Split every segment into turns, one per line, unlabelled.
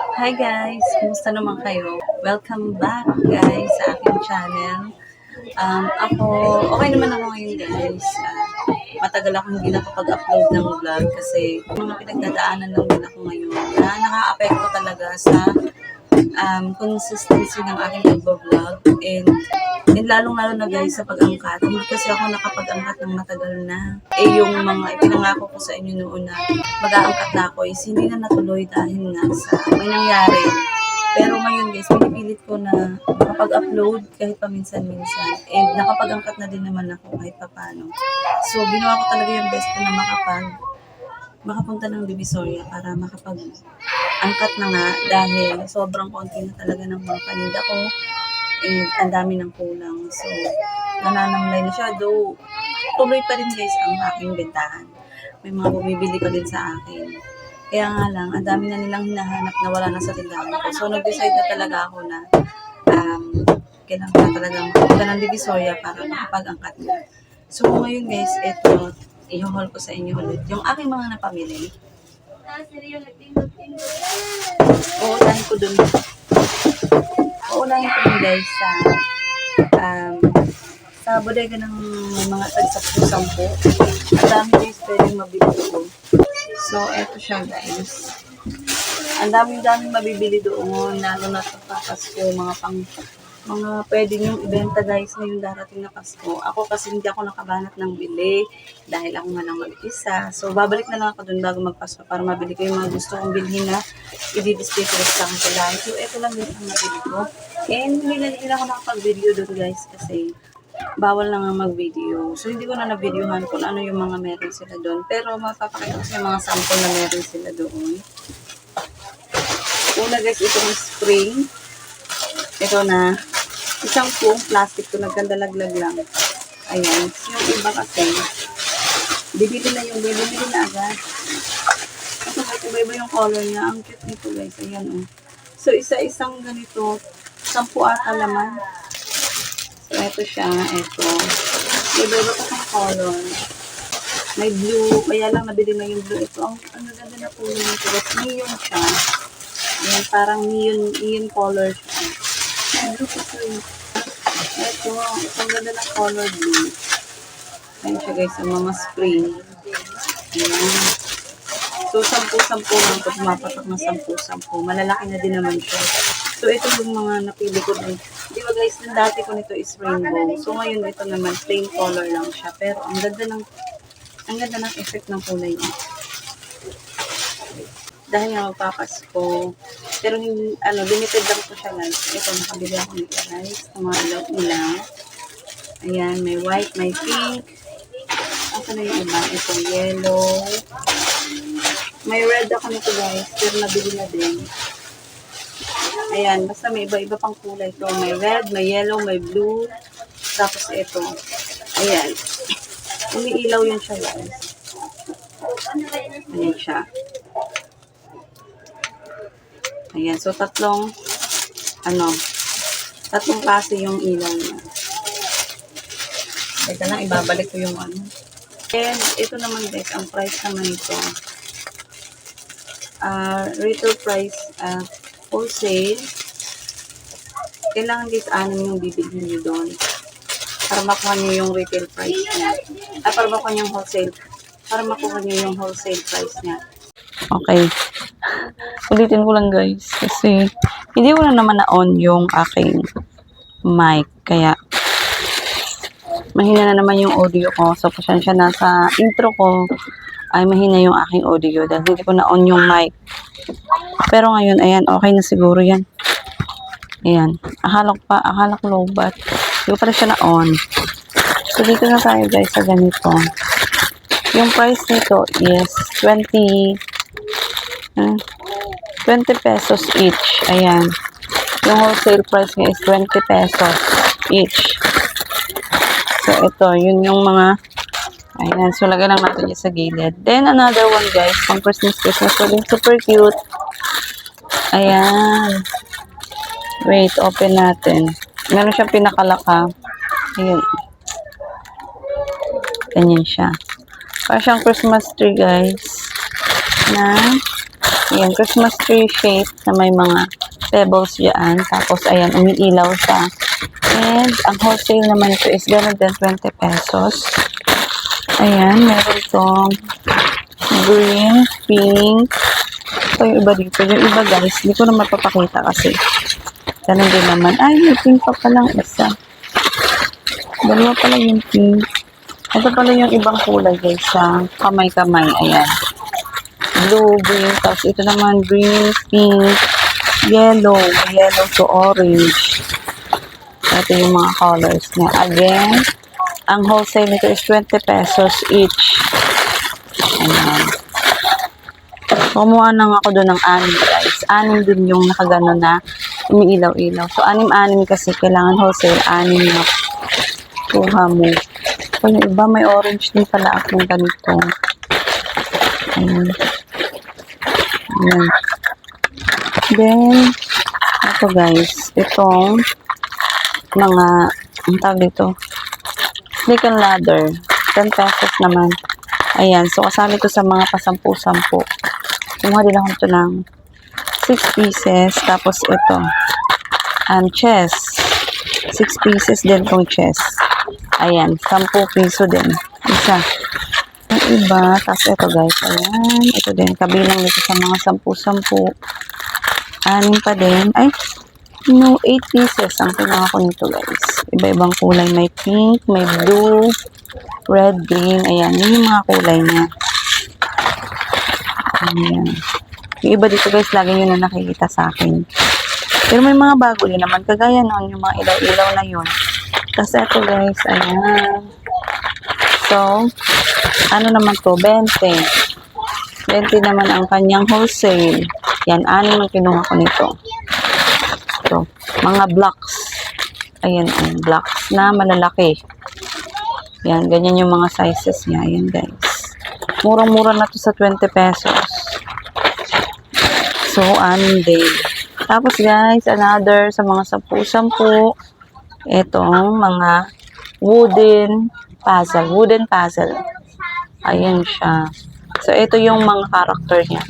Hi guys! Kumusta naman kayo? Welcome back guys sa aking channel. Ako, okay naman ako ngayon guys. Matagal ako hindi nakapag-upload ng vlog kasi mga pinagdadaanan lang din ako ngayon na naka-apekto talaga sa consistency ng aking pag-vlog and lalong-lalo na guys sa pag-angkat. Hindi kasi ako nakapag-angkat ng matagal na. Yung mga ipinangako ko sa inyo noon na mag-aangkat na ako is hindi na natuloy dahil nga sa may nangyari. Pero ngayon guys, pinipilit ko na makapag-upload kahit paminsan-minsan. And nakapag-angkat na din naman ako kahit papano. So, ginawa ko talaga yung best ko na makapunta ng Divisoria para makapag-angkat na nga dahil sobrang konti na talaga ng mga paninda ko and ang dami ng kulang. So, nananamlay na siya. Though, tuloy pa rin guys ang aking bentahan. May mga bumibili pa din sa akin. Kaya nga lang, ang dami na nilang hinahanap na wala na sa tindahan ko. So, nag-decide na talaga ako na kailangan na talaga makapunta ng Divisoria para makapag-angkat na. So, ngayon guys, ito, i-haul ko sa inyo ulit yung aking mga napamili. Uunahin ko dun guys sa bodega ng mga tag-10. Ang dami guys pwedeng mabili ko. So, eto siya guys. Ang daming mabibili doon, lalo na sa Pasko, mga pwede nyo ibenta guys ngayong darating na Pasko. Ako kasi hindi ako nakabanat ng bili dahil ako nga lang mag-isa. So, babalik na lang ako dun bago magpasko para mabili ko yung mga gusto kong bilhin na i-display ko sa kanila. So, ito lang din ang nabili ko. And hindi na ako nakapag-video dun guys kasi bawal na nga mag-video. So, hindi ko na na-videohan kung ano yung mga meron sila doon. Pero, mapapakita ko sa yung mga sample na meron sila doon. Una guys, itong spring. Ito na, isang buong plastic ko, nagkandalaglag lang. Ayan. Yung iba kasi, bibili na agad. Ito guys, iba-iba yung color niya. Ang cute nito guys. Ayan o. So, isa-isang ganito, 10 ata laman. So, ito siya. Ito. Iba-iba pa ng color. May blue. Kaya lang nabili na yung blue. Ito. Ang ganda na po yung ito. Neon siya. Ayan, parang neon color siya. Blue kasi. Ito. Ang ganda ng color blue. Ayan siya guys. Ang mga spring. Ayan. So, 10-10 lang ito. Pumapatak na 10-10. Malalaki na din naman siya. So, ito yung mga napili ko din. Di ba guys, yung dati ko nito is rainbow. So, ngayon ito naman, plain color lang siya. Pero, ang ganda ng effect ng kulay niya. Dahil nga magpapasko. Pero, limited lang ko siya guys. Ito, nakabili ako nito guys. Ang mga ilaw-ilaw. Ayan, may white, may pink. Asa na yung iba? Ito, yellow. May red ako nito guys. Pero nabili na din. Ayan, basta may iba-iba pang kulay ito. May red, may yellow, may blue. Tapos ito. Ayan. Umiilaw yun siya guys. Ayan siya. Ayan, so tatlong klase yung ilaw niya. Teka lang, ibabalik ko yung ano. And ito naman guys, ang price naman ito. Retail price, wholesale. Kailangan guys, 6 yung bibilhin nyo doon. Para makuha nyo yung retail price niya. Para makuha nyo yung wholesale. Para makuha nyo yung wholesale price niya. Okay. Ulitin ko lang guys. Kasi, hindi ko na naman na-on yung aking mic. Kaya, mahina na naman yung audio ko. So, pasensya na sa intro ko ay mahina yung aking audio dahil hindi ko na-on yung mic. Pero ngayon, ayan, okay na siguro yan. Ayan. Akala ko low bat. Hindi ko pala siya na-on. So, dito na tayo guys sa ganito. Yung price nito is 20 pesos each. Ayan. Yung wholesale price niya is 20 pesos each. So, ito. Yun yung mga ayan. So, lagay lang natin yung sa gilid. Then, another one guys. Pang Christmas. So, din super cute. Ayan. Wait, open natin. Meron siyang pinakalaka. Ayun. Ganyan siya. Para siyang Christmas tree, guys. Na Ayan, Christmas tree shape na may mga pebbles dyan. Tapos, ayan, umiilaw siya. And, ang wholesale naman ito is ganun din 20 pesos. Ayan, meron itong green, pink. Ito yung iba dito. Yung iba guys, hindi ko na mapapakita kasi. Ganun din naman. Ay, may pink pa palang isa. Dalawa pala yung pink. Ito pala yung ibang kulay guys sa kamay-kamay. Ayan. Blue, green. Tapos ito naman green, pink, yellow. Yellow to orange. Ito yung mga colors niya. Again, ang wholesale nito is 20 pesos each. Ayan. Kumuha lang ako doon ng 6 guys. 6 din yung nakagano na umiilaw-ilaw. So, 6-6 kasi kailangan wholesale. 6 na kuha mo. So, yung iba may orange din pala akong ganito. Ayan. Ayan. Then, ito guys. Itong mga, ang tawag dito, snake and ladder. 10 pesos naman. Ayan. So, kasali ko sa mga pasampu-sampu. Kumuha din ako ito ng 6 pieces. Tapos ito. Chess. 6 pieces din tong chess. Ayan. 10 piso din. Isa. Yung iba. Tapos ito guys. Ayan. Ito din. Kabilang nito sa mga 10-10. 6 pa din. Ay. No, 8 pieces ang kinuha ko nito guys. Iba-ibang kulay. May pink, may blue, red, green. Ayan. Yun yung mga kulay niya. Ayan. Yung iba dito guys, lagi nyo na nakikita sa akin. Pero may mga bago din naman. Kagaya nun, yung mga ilaw-ilaw na yun. Kasi ito guys, ayan. So, ano naman to? 20. 20 naman ang kanyang wholesale. Yan, 6 ang kinuha ko nito. So, mga blocks. Ayan, blocks na malalaki. Yan, ganyan yung mga sizes niya. Ayan guys. Murang-mura na to sa 20 pesos. So, 6 din. Tapos guys, another sa mga 10-10. Itong mga wooden puzzle. Ayan siya. So, ito yung mga character niya.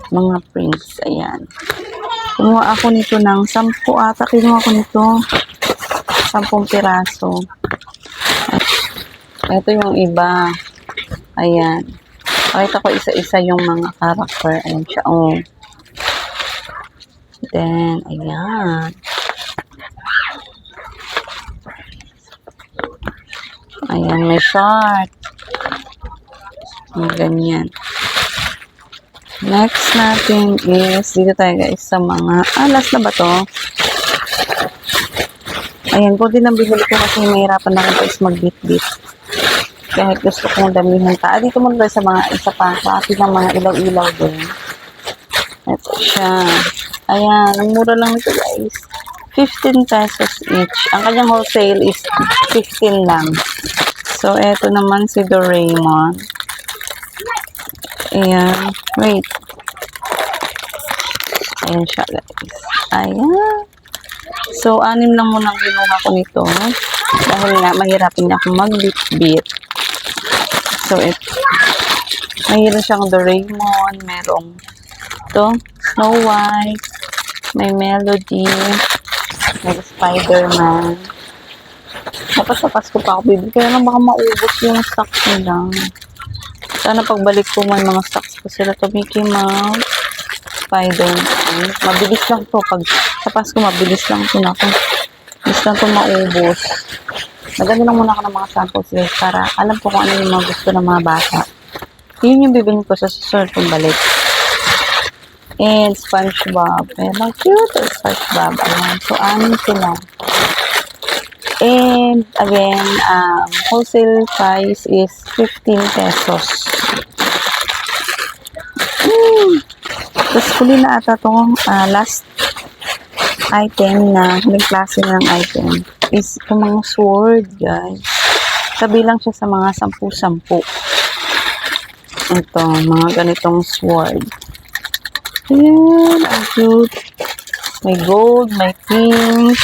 Mga prints. Ayan. Kumuha ako nito ng 10 ata. Kinuha ko nito 10 piraso. Ito yung iba. Ayan. Pakita ko isa-isa yung mga character. Ayan siya. Oh. Then, ayan. Ayan, may short. Ganyan. Next natin is, dito tayo guys sa mga, last na ba to? Ayan, kung din ang bibili ko kasi mahirapan na guys mag-bit-bit. Kahit gusto kong damihan ta. Dito muna sa mga isa pa. Kasi ng mga ilaw-ilaw din. Ito siya. Ayan, ang mura lang nito guys. 15 pesos each. Ang kanyang wholesale is 15 lang. So, eto naman si Doraemon. Ayan. Wait. Ayan siya guys. Ayan. So, 6 lang muna ang ginawa ko nito. Dahil nga, mahirapin na akong mag-bit-bit. So, mayroon siyang Doraemon. Merong ito, Snow White. May Melody. May Spider-Man. Dapat sa Pasko pa ako bibili. Kaya lang baka maubos yung stocks nila. Sana pagbalik ko may mga stocks ko sila. To Mickey Mouse. Spider-Man. Mabilis lang to. Pag sa Pasko, mabilis lang to na. Mabilis lang to maubos. Nagano lang muna ako ng mga samples guys para alam ko kung ano yung mga gusto ng mga bata. Yun yung bibilin ko sa susunod kong balik. And SpongeBob. Ayan, cute. SpongeBob. Ayan. So, 6 sila. And, again, wholesale price is 15 pesos. Tapos, huli na ata itong last item na huling klase ng item is itong mga sword, guys. Kabilang siya sa mga 10-10. Ito, mga ganitong sword. Ayan, ang cute. May gold, may pink,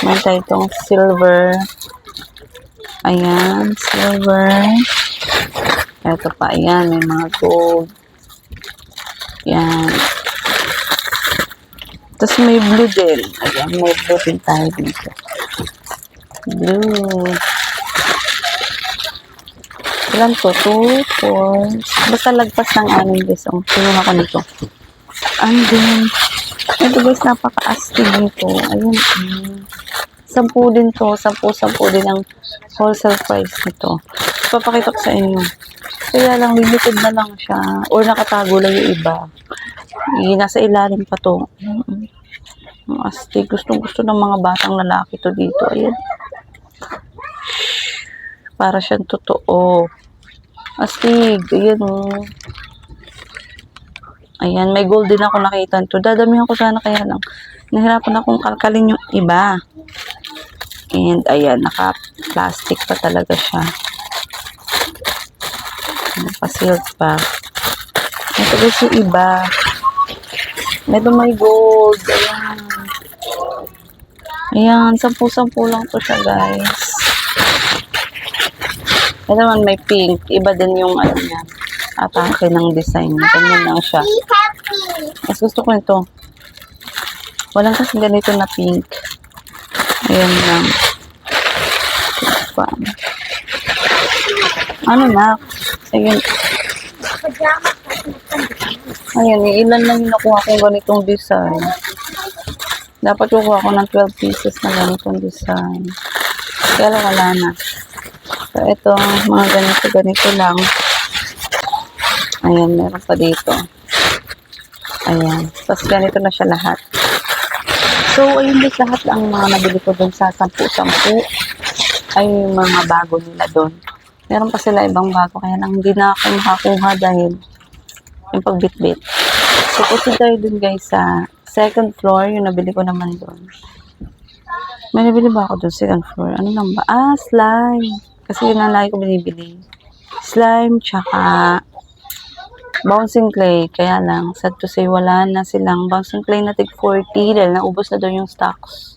may itong silver. Ayan, silver. Ito pa, ayan, may mga gold. Yan. Tapos may blue din. Ayan, may blue din tayo dito. Blue. Ilan to? 2, 4. Basta lagpas ng 6 guys. Oh, kinuha ko nito. And then, ito guys, napaka-astig nito. Ayun. 10 din to. 10 din ang wholesale price nito. Papakita ko sa inyo. Kaya lang, limited na lang siya. Or nakatago lang yung iba. Nasa ilalim pa to. Astig. Gustong-gusto ng mga batang lalaki to dito. Ayan. Para siyang totoo. Astig. Ayan o. Ayan. May gold din ako nakita nito. Dadamihan ko sana kaya lang. Nahirapan akong kalkalin yung iba. And ayan. Naka-plastic pa talaga siya. Naka-sealed pa. Ito guys yung iba. Ito may gold. Ayan. Ayan. 10 lang to siya guys. Ito naman may pink. Iba din yung ano niya. Atake ng design. Ganyan lang siya. Mas gusto ko nito. Walang kasi ganito na pink. Ayan lang. Ano na? Ayun. Ayan, ilan lang yung nakuha kong ganitong design. Dapat kukuha ko ng 12 pieces na ganitong design. Kaya lang wala na. So, ito, mga ganito lang. Ayan, meron pa dito. Ayan. Tapos ganito na siya lahat. So, ayun din lahat ang mga nabili ko dun sa 10-10. Ay, yung mga bago nila dun. Meron pa sila ibang bago. Kaya lang hindi na ako makakuha dahil yung pagbitbit. So, kasi tayo dun guys sa second floor. Yung nabili ko naman dun. May nabili ba ako dun second floor? Ano lang ba? Ah, slime. Kasi yun ang lagi ko binibili. Slime, tsaka bouncing clay. Kaya lang, sad to say, wala na silang bouncing clay na tig 40 dahil naubos na doon yung stocks.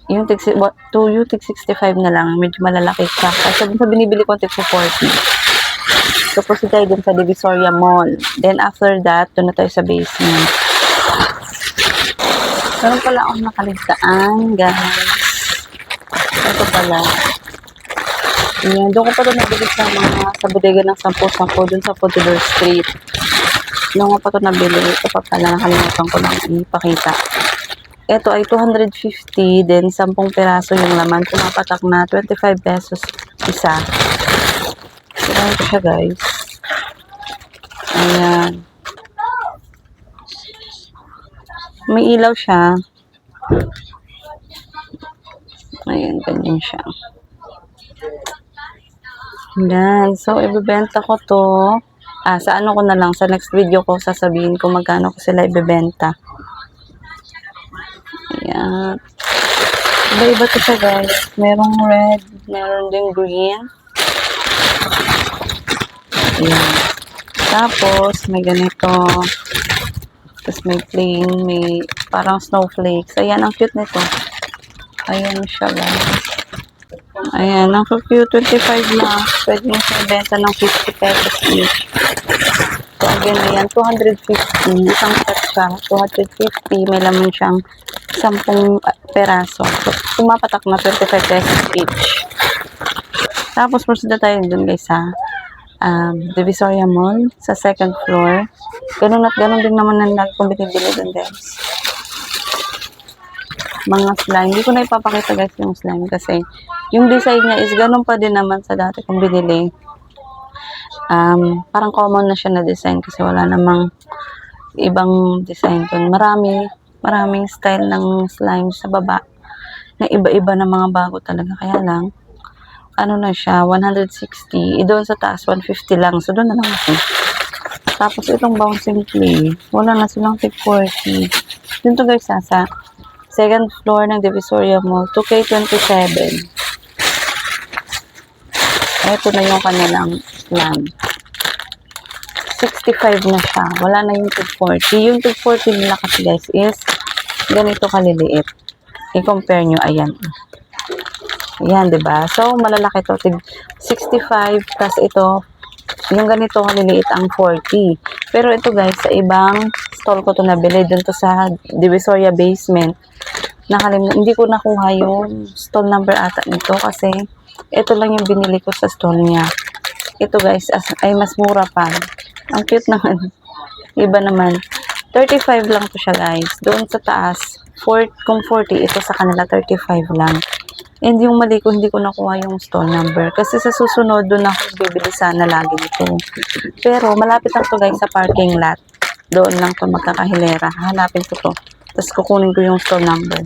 Yung tig 65 na lang. Medyo malalaki siya. Kasi sa binibili ko tig 40. So, proceed tayo dun sa Divisoria Mall. Then, after that, doon na tayo sa basement. Meron pala akong nakaligtaan, guys. Ito pala. Ayan, doon ko pa ito nabili sa bodega ng 10-10 doon sa Potidor Street. Doon ko pa ito nabili. Ito pa pala, nakalimutan ko lang ipakita. Ito ay 250, then 10 peraso yung laman. Pumapatak na 25 pesos isa. So, ito siya guys. Ayan. May ilaw siya. Ayan, ganyan siya. Ayan. So, ibebenta ko to. Sa ano ko na lang, sa next video ko, sasabihin ko magkano ko sila ibebenta. Ayan. Iba-iba to siya, guys. Merong red, meron din green. Ayan. Tapos, may ganito. Tapos, may plain, may parang snowflakes. Ayan, ang cute nito. Ayan siya, guys. Ayan, ang cute, 25 na. Pwede nyo siya ibenta ng 50 pesos each. So, again, ayan, 250. Isang set siya, 250. May laman siyang 10 peraso. So, pumapatak na 25 pesos each. Tapos, proceed na tayo dun, guys, sa Divisoria Mall, sa second floor. Ganun at ganun din naman ang lagi kong binibili dun, guys. Mga slime. Hindi ko na ipapakita, guys, yung slime kasi yung design niya is ganun pa din naman sa dati kong binili. Parang common na siya na design kasi wala namang ibang design dun. Maraming style ng slime sa baba na iba-iba na mga bago talaga. Kaya lang, ano na siya, 160. Doon sa taas, 150 lang. So, doon na lang ako. Tapos, itong bouncing clay, wala na silang tig 40. Dun to guys, sa second floor ng Divisoria Mall, 2K27. Ito na yung kanilang plan. 65 na siya. Wala na yung tig 40. Yung tig 40 nila kasi guys is ganito kaliliit. I-compare nyo, ayan. Ayan, diba? So, malalaki to. Tig 65, tas ito, Yung ganito kaliliit ang 40. Pero ito guys, sa ibang stall ko to nabili. Dun to sa Divisoria Basement. Hindi ko nakuha yung stall number ata nito kasi ito lang yung binili ko sa stall niya. Ito guys, ay mas mura pa. Ang cute naman. Iba naman. 35 lang to siya guys. Doon sa taas, kung 40, ito sa kanila 35 lang. And yung mali ko, hindi ko nakuha yung stall number. Kasi sa susunod, doon ako bibili sana lagi nito. Pero malapit lang to guys sa parking lot. Doon lang to magkakahilera. Hanapin ko to. Tapos kukunin ko yung stall number.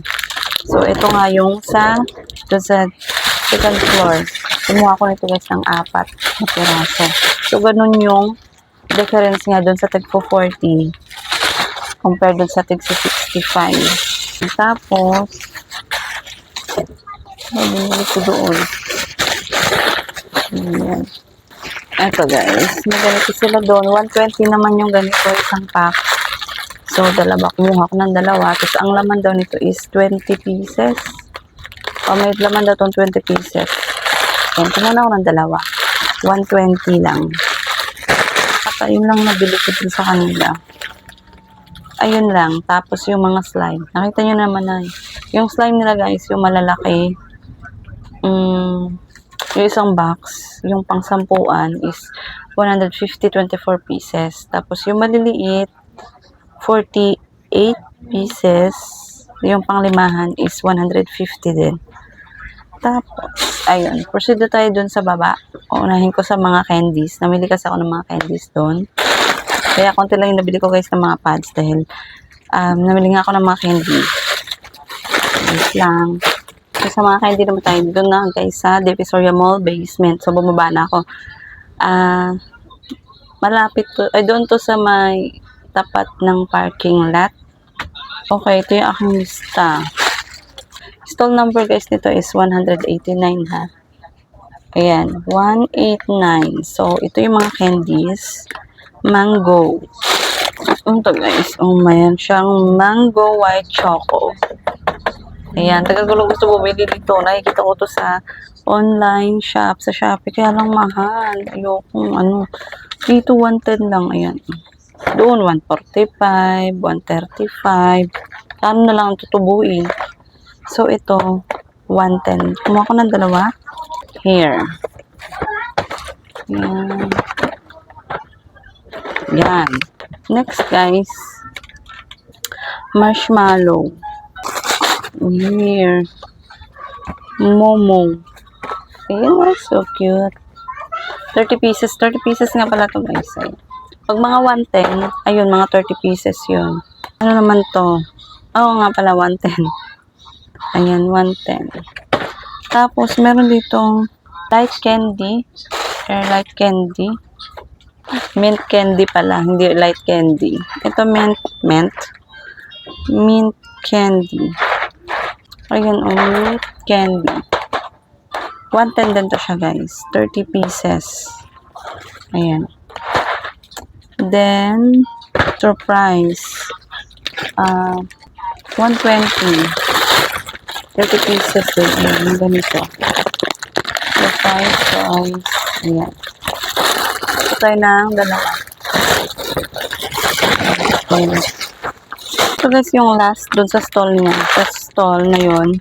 So, ito nga yung doon sa second floor. Kumuha ko nito guys ng 4 na piraso. So, ganun yung difference nga doon sa tagpo 40 compared doon sa tig 65. Tapos, binili ko doon. Ayan. Ito guys, may ganito sila doon. 120 naman yung ganito, isang pack. So, kumuha ko ng dalawa. Tapos, ang laman daw nito is 20 pieces. O, may laman daw itong 20 pieces. So, kumuha ako ng dalawa. 120 lang. At yun lang nabili ko din sa kanila. Ayun lang. Tapos, yung mga slime. Nakita nyo naman na yung slime nila guys, yung malalaki. Yung isang box, yung pang 10 is 150, 24 pieces. Tapos, yung maliliit, 48 pieces. Yung pang 5 is 150 din. Tapos, ayun. Proceed tayo dun sa baba. Unahin ko sa mga candies. Namili kasi ako ng mga candies dun. Kaya konti lang yung nabili ko guys ng mga pads dahil namili nga ako ng mga candy. Guys lang. So, sa mga candy naman tayo doon na guys sa Divisoria Mall Basement. So, bumaba na ako. Malapit to. Ay, doon to sa may tapat ng parking lot. Okay, ito yung aking lista. Stall number guys nito is 189 ha. Ayan, 189. So, ito yung mga candies. Mango. Ito guys. Oh, mayan siyang mango white choco. Ayan, tagal ko lang gusto bumili dito. Nakikita ko to sa online shop, sa Shopee. Kaya lang mahal. Ayokong dito 110 lang. Ayan. Doon 145, 135. Ano na lang tutubuin. So, ito 110. Kumuha ko ng dalawa. Here. Ayan. Yan. Next, guys. Marshmallow. Here. Momo. Ayan, so cute. 30 pieces. 30 pieces nga pala to guys. Ayan. Pag mga 110, ayun, mga 30 pieces yun. Ano naman to? Oo nga pala, 110. Ayan, 110. Tapos, meron ditong light candy. Light candy. Mint candy pala, hindi light candy. Ito mint candy. Ayan, mint candy. 110 din to siya, guys. 30 pieces. Ayan. Then, surprise. 120. 30 pieces din. Ayan, ganito. Surprise. Ayan. Tayo ng dalawa. Okay. So guys, yung last dun sa stall niya. Sa stall na yun.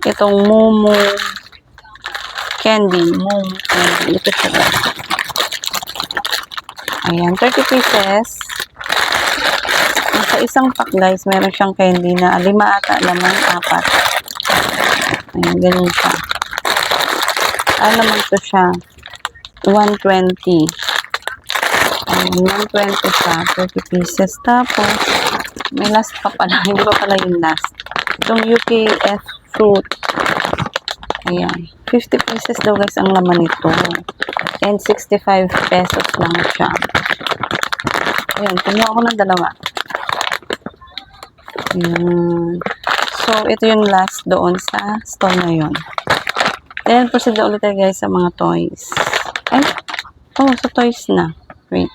Itong Momo candy. Momo candy. Ito siya guys. Ayan, 30 pieces. Sa isang pack guys, meron siyang candy na 5 ata laman, 4. Ayan, ganun siya. Ano naman to siya? 120. 120 siya. 30 pieces. Tapos, may last pa pala. Hindi pa pala yung last. Itong UKF fruit. Ayan. 50 pieces daw guys ang laman nito. And 65 pesos lang siya. Ayan. Kumuha ako ng dalawa. Ayan. So, ito yung last doon sa store na yun. Then, proceed na ulit tayo guys sa mga toys. Ay, sa toys na. Wait.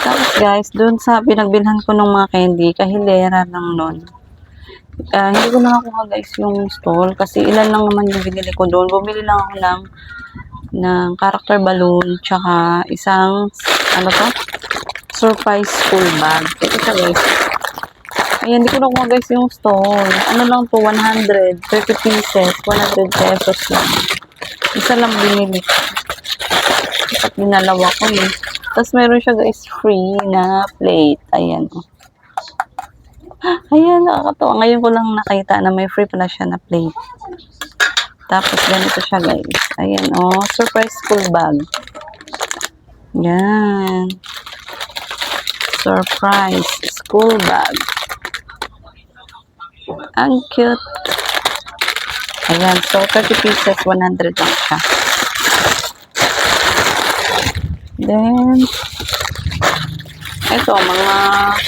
Tapos guys, dun sa pinagbilhan ko ng mga candy, kahilera lang nun. Hindi ko nakakuha guys yung stall kasi ilan lang naman yung binili ko doon. Bumili lang ako ng ng character balloon, tsaka isang, ano to? Surprise school bag. Ito siya guys. Ayan, hindi ko nakuha guys yung stone. Ano lang to, 100, 30 pieces, 100 pesos lang. Isa lang binili ko. At dinalawa ko eh. Tapos meron siya guys, free na plate. Ayan. Ayan, nakakatawa. Ngayon ko lang nakita na may free pala siya na plate. Tapos ganito siya guys. Ayan, oh, surprise school bag. Yan. Surprise school bag. Ang cute. Ayan, so 30 pieces, 100 lang siya. Then, ito, mga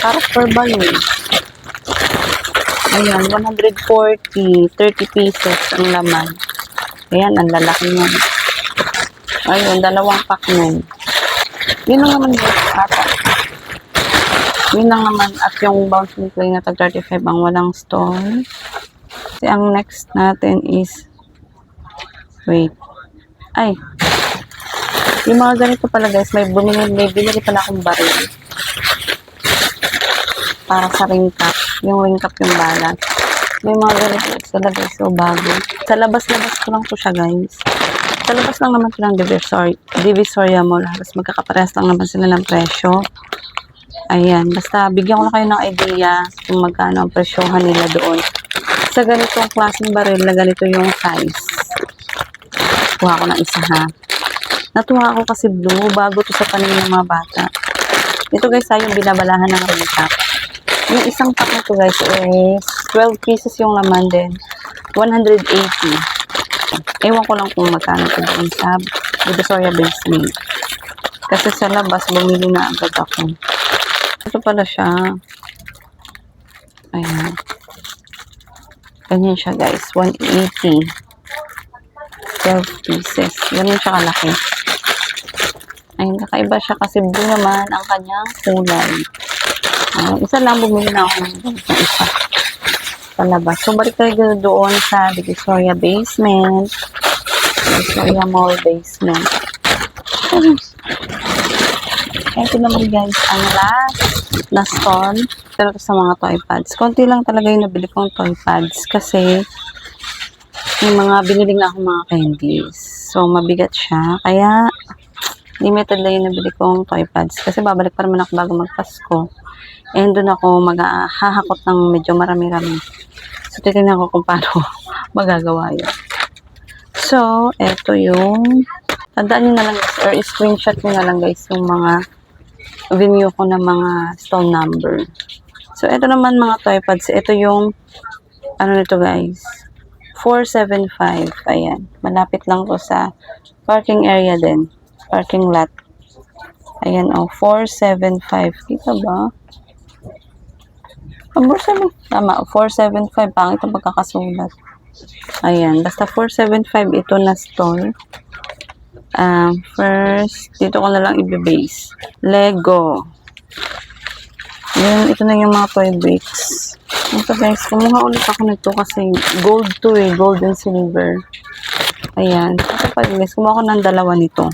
character balloons. Ayan, 140, 30 pieces ang laman. Ayan, ang lalaki niya. Ayun, dalawang pack nun. Yun lang naman guys, ata. Yun lang naman, at yung bouncing play na tag 35 ang walang store. Kasi ang next natin is, wait. Ay, yung mga ganito pala guys, may binili pala akong baril. Para sa ring cap. Yung ring cap yung balat. May mga ganito sila guys, so bago. Sa labas-labas ko lang to siya guys. Sa labas lang naman silang Divisoria Mall. Halos magkakaparehas lang naman sila ng presyo. Ayan, basta bigyan ko na kayo ng idea kung magkano ang presyohan nila doon. Sa ganitong klaseng baril na ganito yung size. Kuha ko ng isa ha. Natuwa ako kasi blue, bago to sa paningin ng mga bata. Ito guys ay yung binabalahan ng ring cap. Yung isang pack nito guys is 12 pieces yung laman din. 180. Ewan ko lang kung magkano ito doon sa Divisoria Basement. Kasi sa labas, bumili na agad ako. Ito pala siya. Ayan. Ganyan siya guys. 180. 12 pieces. Ganyan siya kalaki. Ayun, kakaiba siya kasi blue naman ang kanyang kulay. Isa lang bumili na ako ng isa. Sa labas. So, balik tayo doon sa Divisoria Basement. Divisoria Mall Basement. Ito naman guys, ang last na stall. Pero sa mga toy pads. Konti lang talaga yung nabili kong toy pads. Kasi, yung mga binili na akong mga candies. So, mabigat siya. Kaya, limited lang yung nabili kong toy pads. Kasi babalik pa naman ako bago magpasko. And doon ako maghahakot ng medyo marami-rami. So, titignan ko kung paano magagawa yun. So, eto yung tandaan nyo na lang guys, or screenshot nyo na lang guys yung mga venue ko ng mga stone number. So, eto naman mga toy pads. Ito yung ano nito guys, 475. Ayan. Malapit lang to sa parking area din. Parking lot. Ayan o, 475. Kita ba? Ang bursa mo. Tama, 475. Pangit ang pagkakasulat. Ayan. Basta 475 ito na store. First, dito ko na lang i-base. Lego. Yan, ito na yung mga toy bricks. Ito guys, kumuha ulit ako nito kasi gold to eh. Gold and silver. Ayan. Ito pa guys, kumuha ko ng dalawa nito.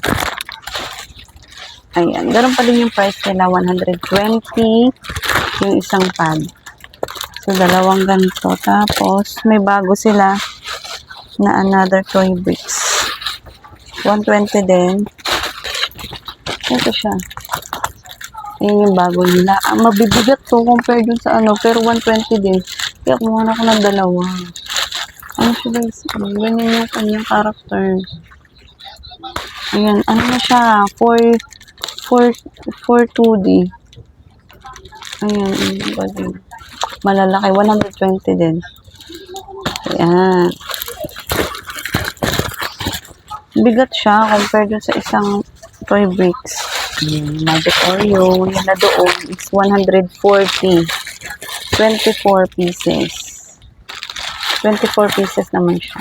Ayan. Ganun pa din yung price nila. 120 yung isang pad. So, dalawang ganito. Tapos, may bago sila na another toy bricks. 120 din. Ito siya. Ayan yung bago nila. Mabibigat to compare dun sa ano. Pero 120 din. Kaya kumuha na ako ng dalawa. Ano siya guys? Ganyan yung kanyang character. Ayan. Ano na siya? 4 2D. Ayan. Malalaki. 120 din. Ayan. Bigat siya compared dun sa isang toy bricks. Magic Oreo. Yan na doon is 140. 24 pieces. 24 pieces naman siya.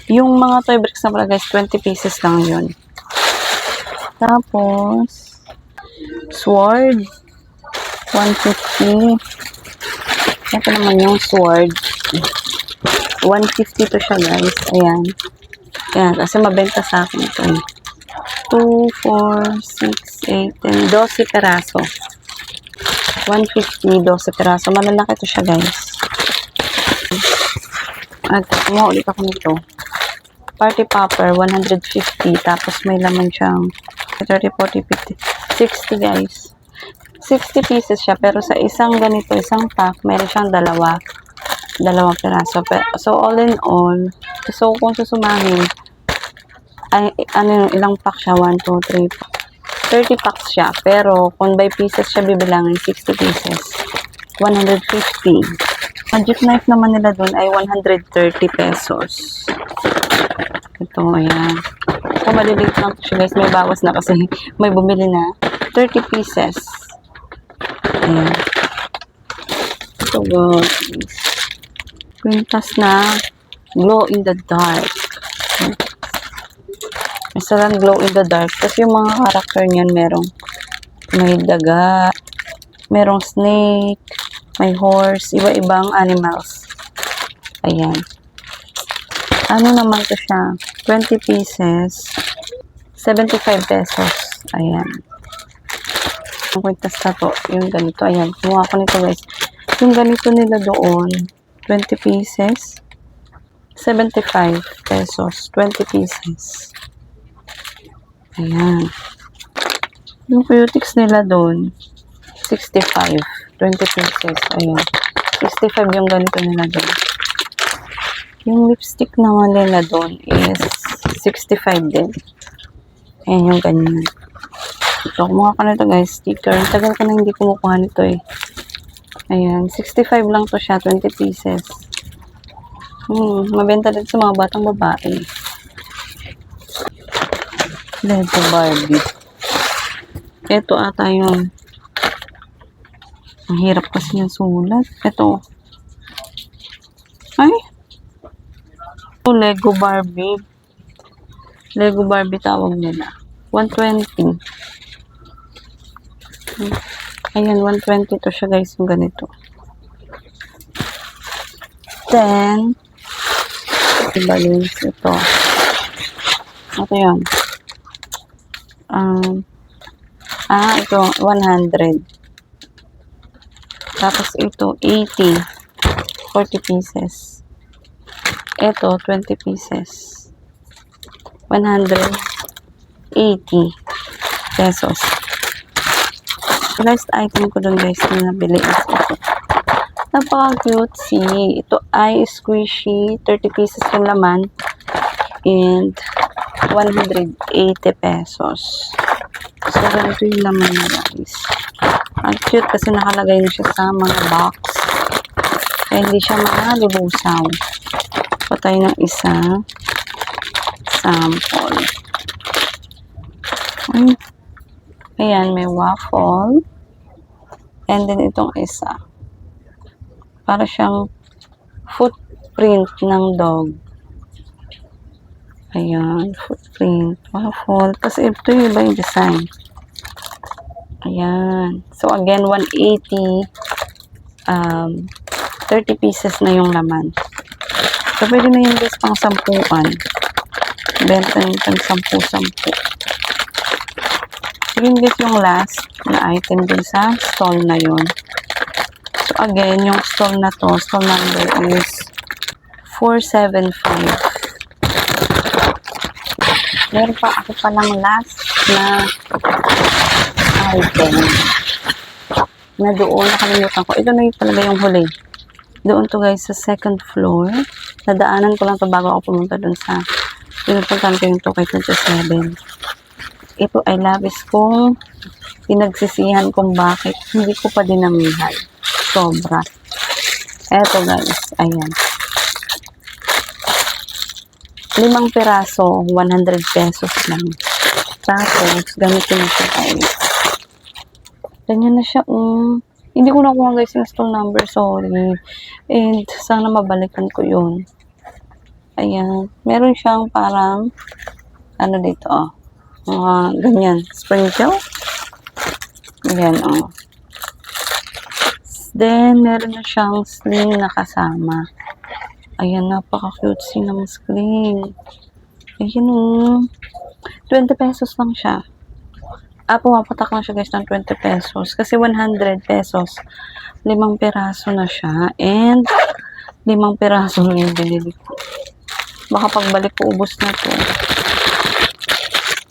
Yung mga toy bricks na pala guys, 20 pieces lang yun. Tapos, sword. 150. Ito naman yung sword. 150 to siya guys. Ayan. Yan, kasi mabenta sa akin ito eh. 2, 4, 6, 8, 10, 12 peraso. 150, 12 peraso. Malalaki ito siya, guys. At kumuha ulit ako nito. Party popper, 150. Tapos may laman siyang 30, 40, 50, 60, guys. 60 pieces siya. Pero sa isang ganito, isang pack, meron siyang dalawang peraso. So, all in all, so kung susumahin, ay, ilang pack siya? 1, 2, 3, 30 packs siya. Pero, kung by pieces siya bibilangin, 60 pieces. 150. Magic knife naman nila dun ay 130 pesos. Ito, ayan. Ito, maliliit lang siya, guys. May bawas na kasi may bumili na. 30 pieces. Ayan. Ito, guys. Quintas na glow in the dark. Isa lang glow in the dark. Kasi yung mga karakter niyan may daga, merong snake, may horse, iba-ibang animals. Ayan. Ano naman to siya? 20 pieces, 75 pesos. Ayan. Ang kwintas na to, yung ganito. Ayan. Kumuha ko nito, guys. Yung ganito nila doon, 20 pieces, 75 pesos. 20 pieces. Ayan. Yung cutics nila doon, 65. 20 pieces. Ayan. 65 yung ganito nila doon. Yung lipstick naman nila doon is 65 din. Ayan yung ganyan. So, kumuha ka na ito, guys. Sticker. Tagal ko na hindi kumukuha nito eh. Ayan. 65 lang to siya. 20 pieces. Mabenta din sa mga batang babae. Lego Barbie. Ito ata yung ang hirap kasi yung sulat. Ito. Ay. Ito, Lego Barbie. Lego Barbie tawag nila. 120. Ayan, 120 to siya, guys, yung ganito. Then, balloons ito. Ito yun. Ito, 100. Tapos ito, 80. 40 pieces. Ito, 20 pieces. 180 pesos. Last item ko dun, guys, na nabili is ito. Napaka-cutesy. Ito ay squishy. 30 pieces yung laman. And 180 pesos. So, ganito yung laman niya, guys. Ang cute kasi nakalagay na siya sa mga box. Kaya hindi siya malulusaw. Patay ng isa. Sample. Ayan, may waffle. And then itong isa. Para siyang footprint ng dog. Ayan, footprint. Waffle. Kasi ito yung iba yung design. Ayan. So, again, 180. 30 pieces na yung laman. So, pwede na yun, guys, pang 10-an. Benta nyo pang 10-10. So, yun, guys, yung last na item din sa stall na yun. So, again, yung stall na to, stall number is 475. Meron pa ako palang last na item na doon, nakalimutan ko. Ito na yung talaga yung huli. Doon to, guys, sa second floor. Nadaanan ko lang to bago ako pumunta doon sa pinupuntan ko yung Tokay 27. Ito ay labis kong pinagsisihan kung bakit hindi ko pa dinamihan. Sobra. Eto, guys. Ayan. 5 piraso, 100 pesos lang. Tapos, ganito na siya, guys. Ganyan na siya, Hindi ko nakuha, guys, yung stall number. Sorry. And, sana mabalikan ko yun. Ayan. Meron siyang parang, ano dito, ganyan. Sprinkle. Ayan, Then, meron na siyang sling na kasama. Ayan, napaka-cutesy ng sling. Ayun o. 20 pesos lang siya. Pumapatak lang siya guys ng 20 pesos. Kasi 100 pesos. 5 piraso na siya. And 5 piraso lang yung binili ko. Baka pagbalik ko, ubos na to.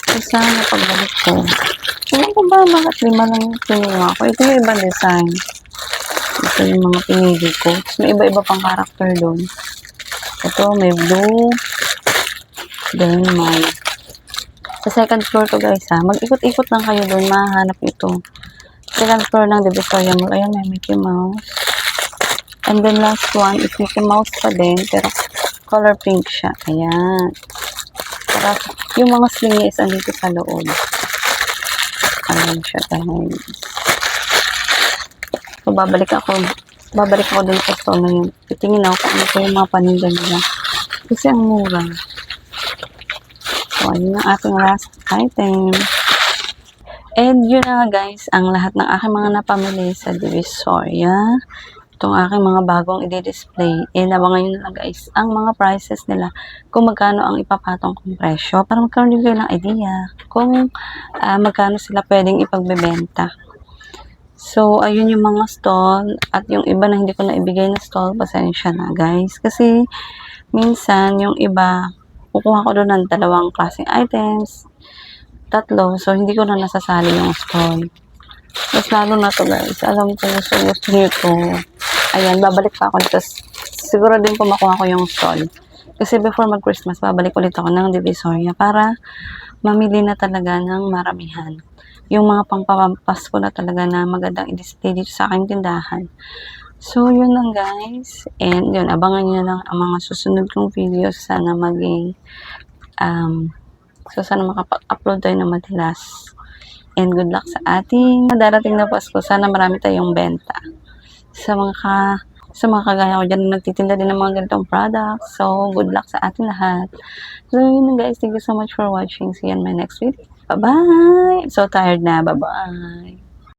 So, sana pagbalik ko. Ewan ko ba, bakit 5 lang yung kinuha ko? Ito yung ibang design. Ito yung mga pinili ko. Tapos may iba-iba pang character doon. Ito, may blue. Then, may sa second floor to guys ha. Mag-ikot-ikot lang kayo doon. Mahanap ito. Second floor ng Divisoria Mall. Ayan, may Mickey Mouse. And then last one is Mickey Mouse pa din. Pero color pink siya. Ayan. Para yung mga sling niya is andito sa loob. Ayan siya guys. So, babalik ako dun sa store na yun. Titingin ako kung ano po yung mga paninda nila. Kasi ang mura. So, ayun ang ating last item. And yun na nga guys, ang lahat ng aking mga napamili sa Divisoria. Itong aking mga bagong i-display. Nabangan nyo na lang guys, ang mga prices nila. Kung magkano ang ipapatong kong presyo. Para magkaroon din kayo ng idea. Kung magkano sila pwedeng ipagbebenta. So, ayun yung mga stall. At yung iba na hindi ko na ibigay na stall, pasensya na guys. Kasi, minsan, yung iba, kukuha ko doon ng 2 klaseng items. 3. So, hindi ko na nasasali yung stall. Mas lalo na to guys. Alam ko, gusto nyo to. Ayan, babalik pa ako dito. Siguro din po makuha ko yung stall. Kasi before mag-Christmas, babalik ulit ako ng Divisoria para mamili na talaga ng maramihan. Yung mga pangpapampasko na talaga na magandang i-display dito sa aking tindahan. So, yun lang guys. And yun, abangan nyo lang ang mga susunod kong videos. Sana maging, sana makapag-upload tayo ng madalas. And good luck sa ating darating na Pasko. Sana marami tayong benta. Sa mga kagaya ko dyan na nagtitinda din ng mga ganitong products. So, good luck sa ating lahat. So, yun guys. Thank you so much for watching. See you in my next video. Bye-bye! I'm so tired na. Bye-bye!